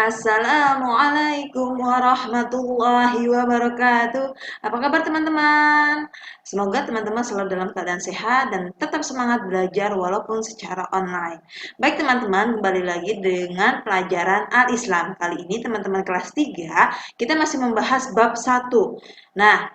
Assalamualaikum warahmatullahi wabarakatuh. Apa kabar teman-teman? Semoga teman-teman selalu dalam keadaan sehat dan tetap semangat belajar walaupun secara online. Baik teman-teman, kembali lagi dengan pelajaran Al-Islam. Kali ini teman-teman kelas 3, kita masih membahas bab 1. Nah,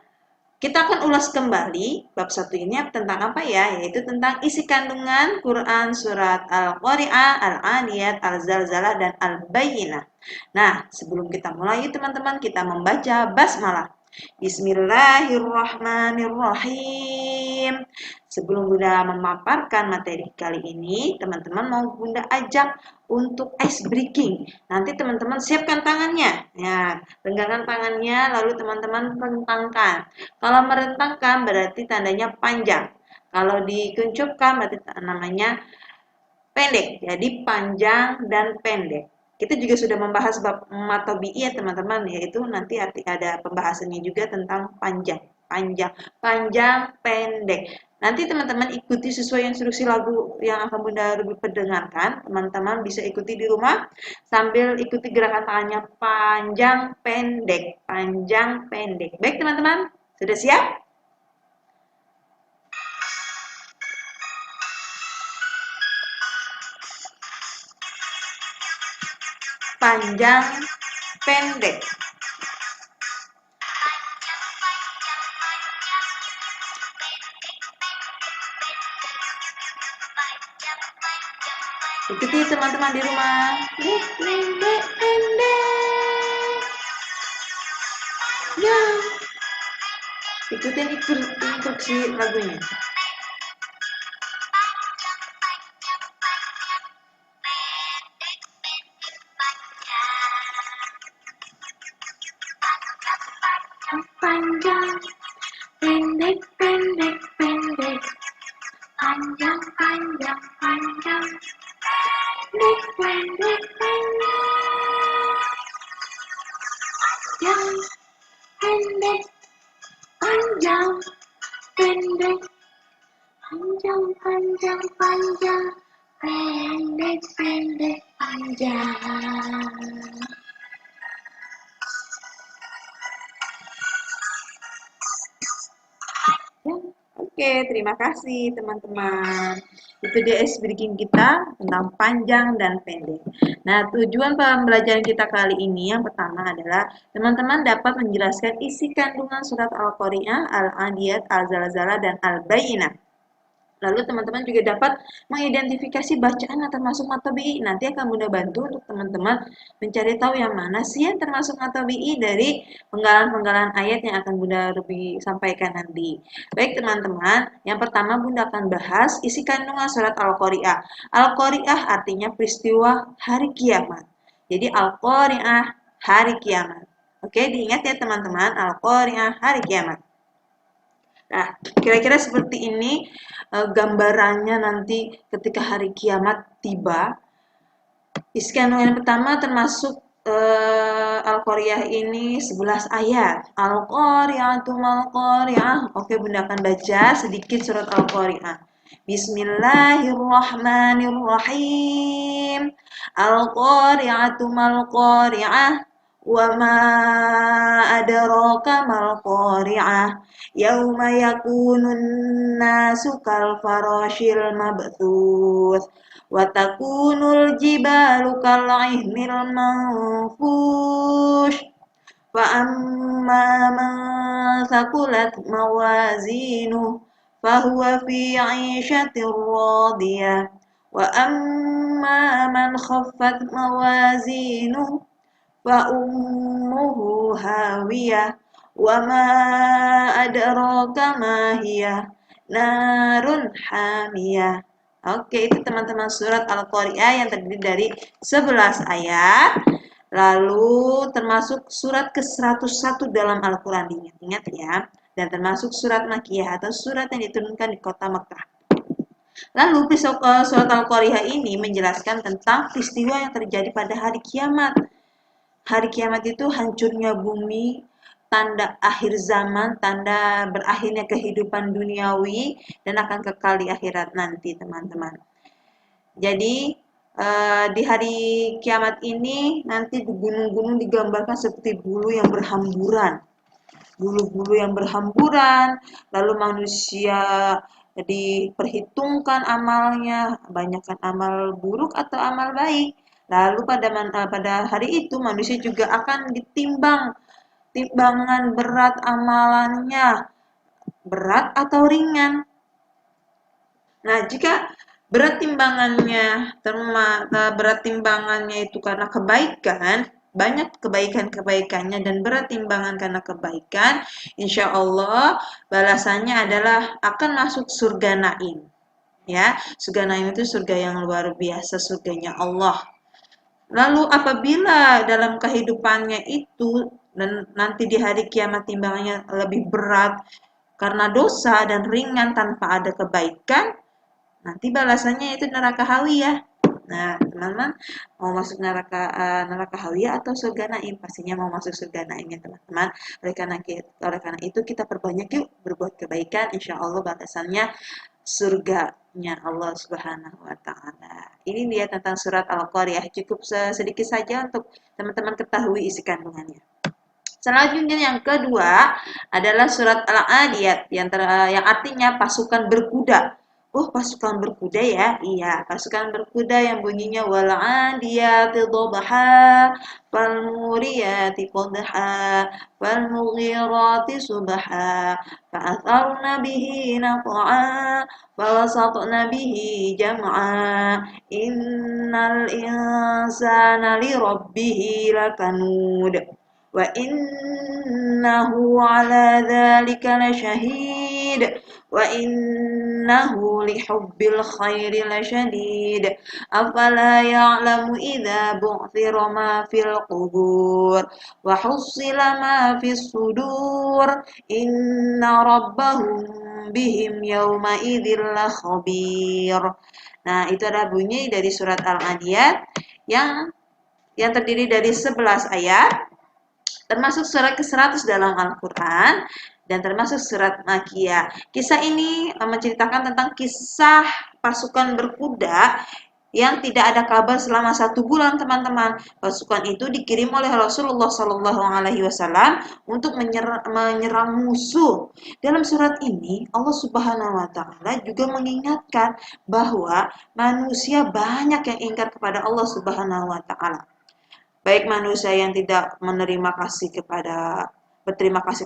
kita akan ulas kembali bab 1 ini tentang apa ya? Yaitu tentang isi kandungan Quran surat Al-Qari'ah, Al-Adiyat, Al-Zalzalah, dan Al-Bayyinah. Nah, sebelum kita mulai teman-teman, kita membaca basmalah. Bismillahirrahmanirrahim. Sebelum Bunda memaparkan materi kali ini, teman-teman mau Bunda ajak untuk ice breaking. Nanti teman-teman siapkan tangannya. Ya, renggangkan tangannya lalu teman-teman rentangkan. Kalau merentangkan berarti tandanya panjang. Kalau dikuncupkan berarti namanya pendek. Jadi panjang dan pendek. Kita juga sudah membahas bab matobi'i ya teman-teman, yaitu nanti ada pembahasannya juga tentang panjang, pendek. Nanti teman-teman ikuti sesuai instruksi lagu yang akan Bunda perdengarkan. Teman-teman bisa ikuti di rumah sambil ikuti gerakan tangannya panjang, pendek, panjang, pendek. Baik teman-teman, sudah siap? Panjang, pendek. Ikuti teman-teman di rumah. Pendek, pendek. Ya. Ikutin instruksi lagunya. Panjang, pendek, pendek, pendek. Panjang, panjang, panjang. Pendek, pendek, pendek. Panjang, pendek, panjang, pendek. Panjang, panjang, panjang. Pendek, pendek, panjang. Oke, terima kasih teman-teman. Itu dia ice breaking kita tentang panjang dan pendek. Nah, tujuan pembelajaran kita kali ini yang pertama adalah teman-teman dapat menjelaskan isi kandungan surat Al-Qari'ah, Al-Adiyat, Al-Zalzalah, dan Al-Bayyinah. Lalu teman-teman juga dapat mengidentifikasi bacaan yang termasuk matobi'i. Nanti akan Bunda bantu untuk teman-teman mencari tahu yang mana sih yang termasuk matobi'i dari penggalan-penggalan ayat yang akan Bunda lebih sampaikan nanti. Baik teman-teman, yang pertama Bunda akan bahas isi kandungan surat Al-Qari'ah. Al-Qari'ah artinya peristiwa hari kiamat. Jadi Al-Qari'ah hari kiamat. Oke, diingat ya teman-teman, Al-Qari'ah hari kiamat. Nah, kira-kira seperti ini gambarannya nanti ketika hari kiamat tiba. Isi kandungan yang pertama termasuk Al-Qari'ah ini 11 ayat. Al-Qari'atu mal-Qari'ah. Oke, Bunda akan baca sedikit surat Al-Qari'ah. Bismillahirrahmanirrahim. Al-Qari'atu mal-Qari'ah. Wa ma adraka mal qari'ah yauma yakunun nasu kal farashil mabthuth wa takunul jibalu kal ihnil manfush fa amma man thaqulat mawazinuh fahuwa fi 'ishatir radiyah wa amma man khaffat mawazinuh فأمه هاوية وما أدراك ما هي نار حامية. Oke, itu teman-teman surat Al-Qari'ah yang terdiri dari 11 ayat. Lalu termasuk surat ke-101 dalam Al-Quran, diingat-ingat ya. Dan termasuk surat Makkiyah atau surat yang diturunkan di kota Makkah. Lalu surat Al-Qari'ah ini menjelaskan tentang peristiwa yang terjadi pada hari kiamat. Hari kiamat itu hancurnya bumi, tanda akhir zaman, tanda berakhirnya kehidupan duniawi, dan akan kekal di akhirat nanti, teman-teman. Jadi, di hari kiamat ini nanti di gunung-gunung digambarkan seperti bulu yang berhamburan. Bulu-bulu yang berhamburan, lalu manusia diperhitungkan amalnya, banyakkan amal buruk atau amal baik. Lalu pada hari itu manusia juga akan ditimbang timbangan berat amalannya, berat atau ringan. Nah, jika berat timbangannya itu karena kebaikan, banyak kebaikan-kebaikannya dan berat timbangan karena kebaikan, insya Allah balasannya adalah akan masuk surga Naim. Ya, surga Naim itu surga yang luar biasa, surganya Allah. Lalu apabila dalam kehidupannya itu dan nanti di hari kiamat timbangannya lebih berat karena dosa dan ringan tanpa ada kebaikan, nanti balasannya itu neraka hawiyah. Nah, teman-teman mau masuk neraka hawiyah atau surga naim? Pastinya mau masuk surga naim ya, teman-teman. Oleh karena itu kita perbanyak yuk berbuat kebaikan, insya Allah balasannya surganya Allah Subhanahu wa taala. Ini dia tentang surat Al-Qariyah. Cukup sedikit saja untuk teman-teman ketahui isi kandungannya. Selanjutnya yang kedua adalah surat Al-Adiyat yang artinya pasukan berkuda. Oh, pasukan berkuda ya? Iya, pasukan berkuda yang bunyinya wal 'adiyati dhabha, fal muriyati qadha, fal mughirati subha, fa atharna bihi naq'a, falasatna bihi jam'a, innal insana li rabbihi lakanud. Wa innahu ala dzalika lasyahid wa innahu lihubbil khairi lasyadid afala ya'lamu idza bu'thira ma fil qubur wa hussila ma fis sudur inna rabbahum bihim yawma idzil khabir. Nah, itu adalah bunyi dari surat Al-Adiyat yang terdiri dari 11 ayat, termasuk surat ke-100 dalam Al-Quran, dan termasuk surat Makiyah. Kisah ini menceritakan tentang kisah pasukan berkuda yang tidak ada kabar selama 1 bulan, teman-teman. Pasukan itu dikirim oleh Rasulullah SAW untuk menyerang musuh. Dalam surat ini, Allah Subhanahu Wa Taala juga mengingatkan bahwa manusia banyak yang ingkar kepada Allah Subhanahu Wa Taala. Baik manusia yang tidak berterima kasih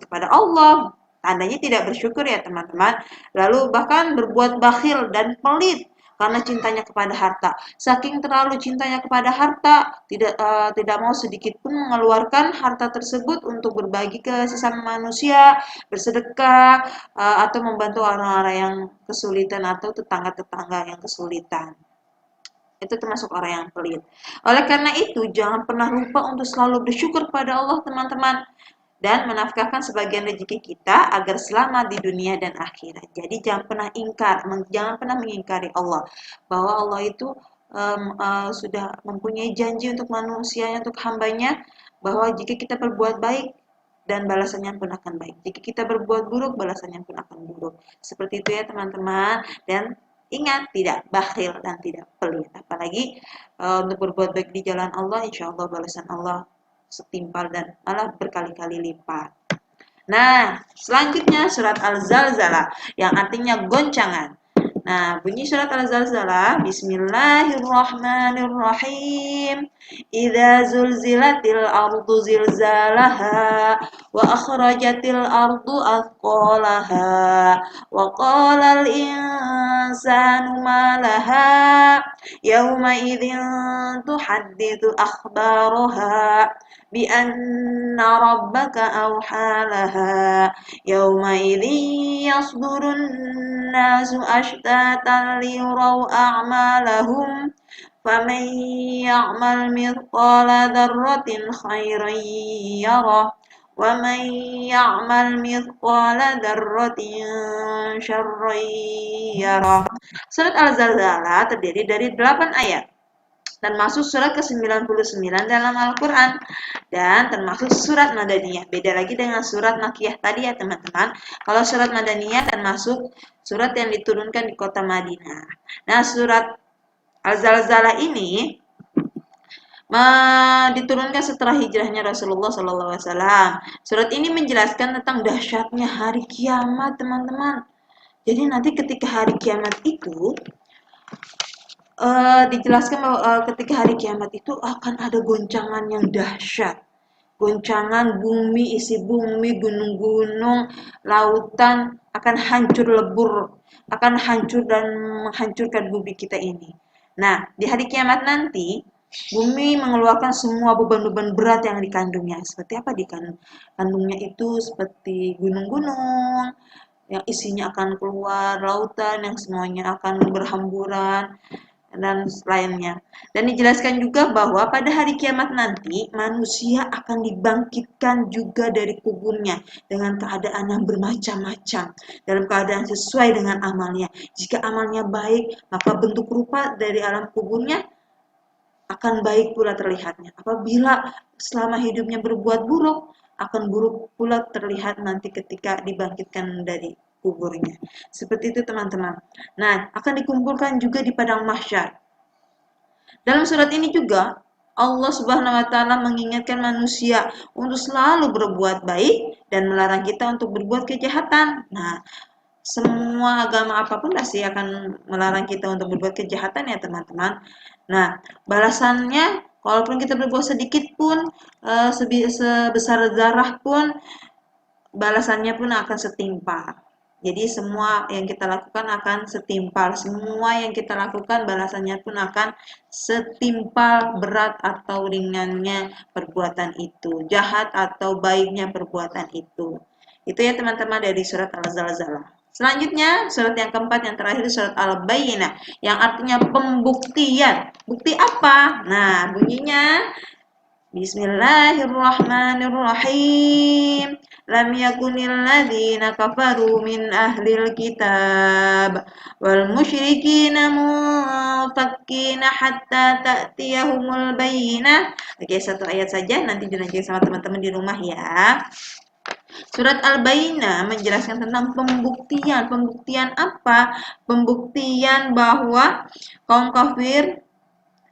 kepada Allah, tandanya tidak bersyukur ya teman-teman. Lalu bahkan berbuat bakhil dan pelit karena cintanya kepada harta. Saking terlalu cintanya kepada harta, tidak mau sedikit pun mengeluarkan harta tersebut untuk berbagi ke sesama manusia, bersedekah, atau membantu orang-orang yang kesulitan atau tetangga-tetangga yang kesulitan. Itu termasuk orang yang pelit. Oleh karena itu, jangan pernah lupa untuk selalu bersyukur pada Allah, teman-teman, dan menafkahkan sebagian rezeki kita agar selamat di dunia dan akhirat. Jadi jangan pernah mengingkari Allah, bahwa Allah itu sudah mempunyai janji untuk manusia, untuk hambanya, bahwa jika kita berbuat baik dan balasannya pun akan baik. Jika kita berbuat buruk, balasannya pun akan buruk. Seperti itu ya teman-teman. Dan ingat, tidak bakhil dan tidak pelit. Apalagi untuk berbuat baik di jalan Allah, insya Allah balasan Allah setimpal dan malah berkali-kali lipat. Nah, selanjutnya surat Al-Zalzalah yang artinya goncangan. Nah, bunyi surat Al-Zalzalah, Bismillahirrahmanirrahim. Idza zulzilatil ardu zilzalaha wa akhrajatil ardu athqalaha wa qala al insanu ma laha yawma idzin tuhadditsu akhbaraha bi anna rabbaka awhalaha yawma idzin yasdurun nasu ashtatan liyuraw a'malahum faman ya'mal mithqala dzarratin khairan yarah wa man ya'mal mithqala dzarratin syarran yarah. Surat Al-Zalzalah terdiri dari 8 ayat dan masuk surat ke-99 dalam Al-Quran dan termasuk surat Madaniyah. Beda lagi dengan surat Makiyah tadi ya teman-teman. Kalau surat Madaniyah termasuk surat yang diturunkan di kota Madinah. Nah, surat Al-Zalzalah ini diturunkan setelah hijrahnya Rasulullah SAW. Surat ini menjelaskan tentang dahsyatnya hari kiamat, teman-teman. Jadi nanti ketika hari kiamat itu dijelaskan bahwa ketika hari kiamat itu akan ada goncangan yang dahsyat. Goncangan bumi, isi bumi, gunung-gunung, lautan akan hancur lebur, akan hancur dan menghancurkan bumi kita ini. Nah, di hari kiamat nanti, bumi mengeluarkan semua beban-beban berat yang dikandungnya. Seperti apa dikandungnya itu? Seperti gunung-gunung, yang isinya akan keluar, lautan yang semuanya akan berhamburan, dan lainnya. Dan dijelaskan juga bahwa pada hari kiamat nanti manusia akan dibangkitkan juga dari kuburnya dengan keadaan yang bermacam-macam, dalam keadaan sesuai dengan amalnya. Jika amalnya baik, maka bentuk rupa dari alam kuburnya akan baik pula terlihatnya. Apabila selama hidupnya berbuat buruk, akan buruk pula terlihat nanti ketika dibangkitkan dari kuburnya. Seperti itu teman-teman. Nah, akan dikumpulkan juga di padang mahsyar. Dalam surat ini juga Allah Subhanahu wa taala mengingatkan manusia untuk selalu berbuat baik dan melarang kita untuk berbuat kejahatan. Nah, semua agama apapun pasti akan melarang kita untuk berbuat kejahatan ya teman-teman. Nah, balasannya walaupun kita berbuat sedikit pun sebesar zarah pun balasannya pun akan setimpal. Jadi semua yang kita lakukan akan setimpal. Semua yang kita lakukan balasannya pun akan setimpal berat atau ringannya perbuatan itu. Jahat atau baiknya perbuatan itu. Itu ya teman-teman dari surat Al-Zalzalah. Selanjutnya, surat yang keempat, yang terakhir, surat Al-Bayyinah, yang artinya pembuktian. Bukti apa? Nah, bunyinya, Bismillahirrahmanirrahim. Lam yakunil ladzina kafaru min ahlil kitab wal musyrikina munfakkina hatta ta'tiyahumul bayyinah. Oke, satu ayat saja, nanti dilanjutkan sama teman-teman di rumah ya. Surat Al-Bayyinah menjelaskan tentang pembuktian. Pembuktian apa? Pembuktian bahwa kaum kafir,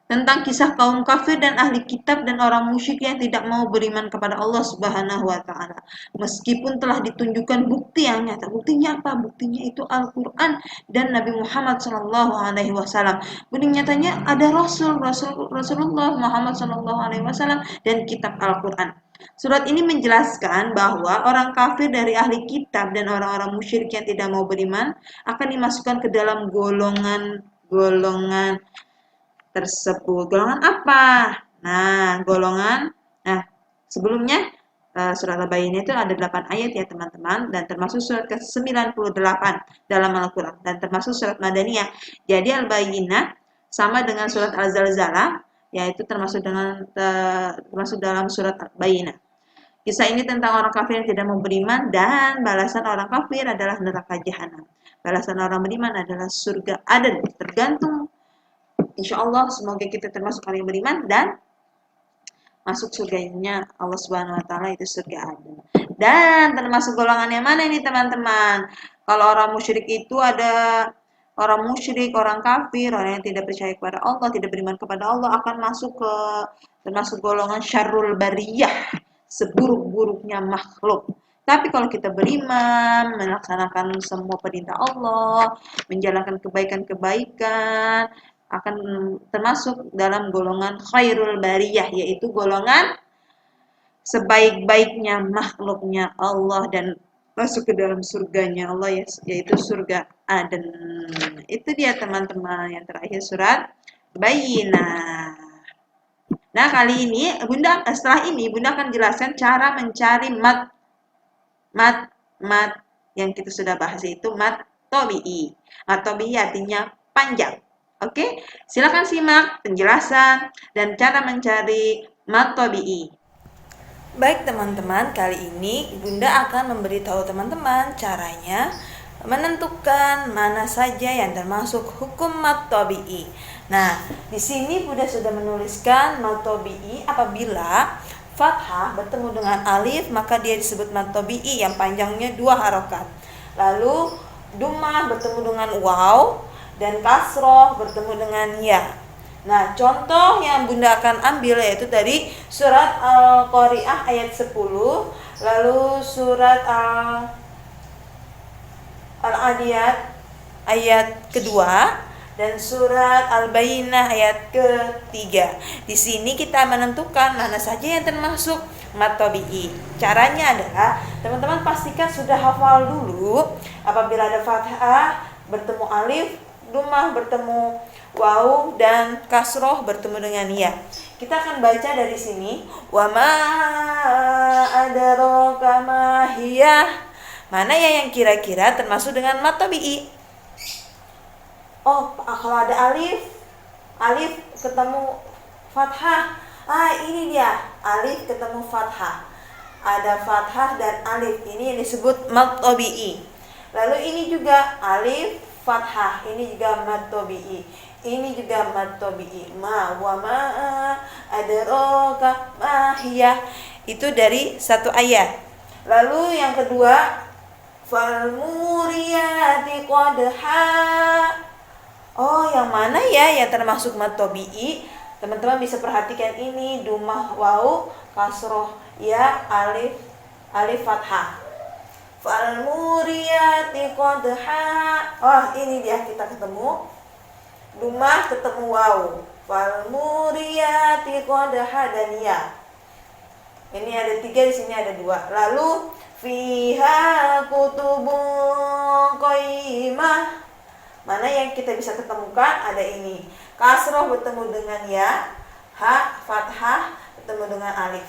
tentang kisah kaum kafir dan ahli kitab dan orang musyrik yang tidak mau beriman kepada Allah Subhanahu wa taala. Meskipun telah ditunjukkan bukti yang nyata. Buktinya apa? Buktinya itu Al-Qur'an dan Nabi Muhammad sallallahu alaihi wasallam. Bukti nyatanya ada Rasulullah Muhammad sallallahu alaihi wasallam dan kitab Al-Qur'an. Surat ini menjelaskan bahwa orang kafir dari ahli kitab dan orang-orang musyrik yang tidak mau beriman akan dimasukkan ke dalam golongan tersebut. Golongan apa? Nah, sebelumnya surat Al-Bayyinah itu ada 8 ayat ya teman-teman, dan termasuk surat ke-98 dalam Al-Quran, dan termasuk surat Madaniyah. Jadi Al-Bayyinah sama dengan surat Al-Zalzalah, yaitu termasuk dalam surat Al-Bayyinah. Kisah ini tentang orang kafir yang tidak mau beriman, dan balasan orang kafir adalah neraka jahanam. Balasan orang beriman adalah surga Aden. Tergantung, insya Allah semoga kita termasuk orang yang beriman dan masuk surganya Allah Subhanahu wa taala, itu surga Aden. Dan termasuk golongan yang mana ini teman-teman? Kalau orang musyrik itu ada orang musyrik, orang kafir, orang yang tidak percaya kepada Allah, tidak beriman kepada Allah, akan termasuk golongan syarrul bariyah, seburuk-buruknya makhluk. Tapi kalau kita beriman, melaksanakan semua perintah Allah, menjalankan kebaikan-kebaikan, akan termasuk dalam golongan khairul bariyah, yaitu golongan sebaik-baiknya makhluknya Allah dan masuk ke dalam surganya Allah, yaitu surga Aden. Itu dia teman-teman, yang terakhir surat Bayyinah. Nah, kali ini setelah ini Bunda akan jelaskan cara mencari mat yang kita sudah bahas, yaitu mat tobi'i. Mat tobi'i artinya panjang. Oke, silakan simak penjelasan dan cara mencari mat tobi'i. Baik teman-teman, kali ini Bunda akan memberitahu teman-teman caranya menentukan mana saja yang termasuk hukum mat tobi'i. Nah, di sini Bunda sudah menuliskan mat tobi'i apabila fathah bertemu dengan alif, maka dia disebut mat tobi'i yang panjangnya 2 harokat. Lalu dhammah bertemu dengan waw, dan kasroh bertemu dengan ya, Nah, contoh yang Bunda akan ambil yaitu dari surat Al-Qari'ah ayat 10, lalu surat Al-Adiyat ayat kedua, dan surat Al-Bayyinah ayat ketiga. Di sini kita menentukan mana saja yang termasuk mad tabi'i. Caranya adalah teman-teman pastikan sudah hafal dulu. Apabila ada fathah bertemu alif, dhammah bertemu waw, dan kasroh bertemu dengan ya. Kita akan baca dari sini. Wa ma adraka ma hiya. Mana ya yang kira-kira termasuk dengan mad tabi'i? Oh, kalau ada alif ketemu fathah. Ini dia, alif ketemu fathah. Ada fathah dan alif. Ini yang disebut mad tabi'i. Lalu ini juga alif fathah. Ini juga mad tabi'i. Ini juga mad tabi'i. Ma wa ma adraka ma hiya. Itu dari satu ayat. Lalu yang kedua, fal muriyati qadha. Oh, yang mana ya yang termasuk mad tabi'i? Teman-teman bisa perhatikan ini, dhammah waw, kasroh ya, alif fathah. Fal muriyati qadha. Oh, ini dia kita ketemu. Dhammah ketemu waw. Fal muriyati qadha dan ya. Ini ada 3, di sini ada 2. Lalu fiha kutubun qayyimah. Mana yang kita bisa ketemukan? Ada ini. Kasroh bertemu dengan ya, ha fathah bertemu dengan alif.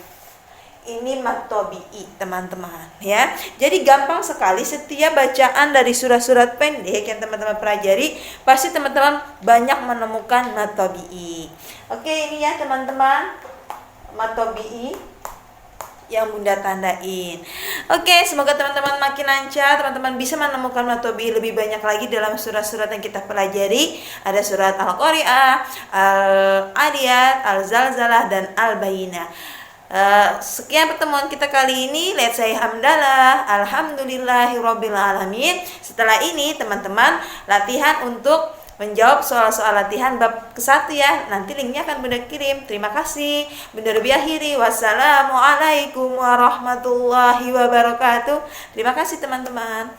Ini mad tabi'i, teman-teman, ya. Jadi gampang sekali setiap bacaan dari surat-surat pendek yang teman-teman pelajari, pasti teman-teman banyak menemukan mad tabi'i. Oke, ini ya teman-teman, mad tabi'i yang Bunda tandain. Oke, semoga teman-teman makin lancar, teman-teman bisa menemukan mad tabi'i lebih banyak lagi dalam surat-surat yang kita pelajari. Ada surat Al-Qari'ah, Al-Adiyat, Al-Zalzalah, dan Al-Bayyinah. Sekian pertemuan kita kali ini. Let's say hamdalah, alhamdulillahirabbil alamin. Setelah ini teman-teman latihan untuk menjawab soal-soal latihan bab ke-1 ya. Nanti linknya akan Bunda kirim. Terima kasih. Bunda Ruby akhiri. Wassalamualaikum warahmatullahi wabarakatuh. Terima kasih teman-teman.